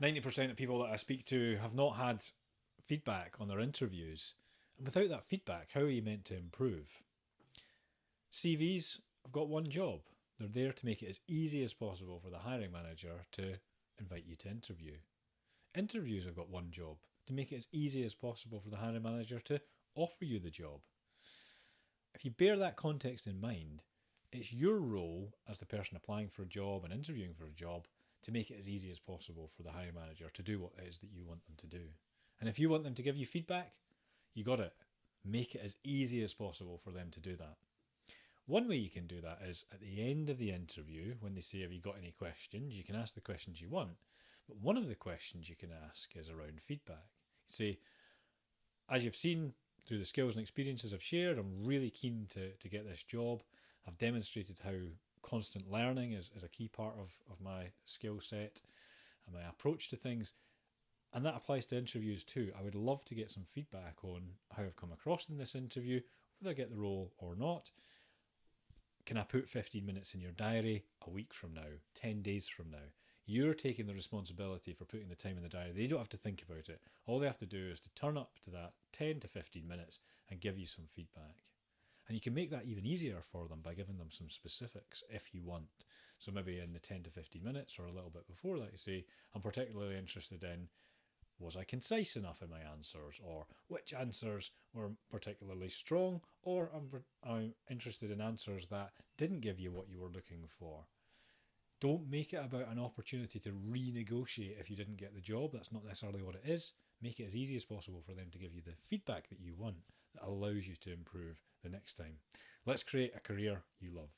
90% of people that I speak to have not had feedback on their interviews. And without that feedback, how are you meant to improve? CVs have got one job. They're there to make it as easy as possible for the hiring manager to invite you to interview. Interviews have got one job: to make it as easy as possible for the hiring manager to offer you the job. If you bear that context in mind, it's your role as the person applying for a job and interviewing for a job to make it as easy as possible for the hiring manager to do what it is that you want them to do. And if you want them to give you feedback, you got it. Make it as easy as possible for them to do that. One way you can do that is at the end of the interview, when they say, "Have you got any questions?" you can ask the questions you want. But one of the questions you can ask is around feedback. You say, "As you've seen through the skills and experiences I've shared, I'm really keen to get this job. I've demonstrated how constant learning is a key part of my skill set and my approach to things. And that applies to interviews too. I would love to get some feedback on how I've come across in this interview, whether I get the role or not. Can I put 15 minutes in your diary a week from now, 10 days from now?" You're taking the responsibility for putting the time in the diary. They don't have to think about it. All they have to do is to turn up to that 10 to 15 minutes and give you some feedback. And you can make that even easier for them by giving them some specifics if you want. So maybe in the 10 to 15 minutes or a little bit before that, you say, "I'm particularly interested in, was I concise enough in my answers, or which answers were particularly strong, or I'm interested in answers that didn't give you what you were looking for." Don't make it about an opportunity to renegotiate if you didn't get the job. That's not necessarily what it is. Make it as easy as possible for them to give you the feedback that you want that allows you to improve the next time. Let's create a career you love.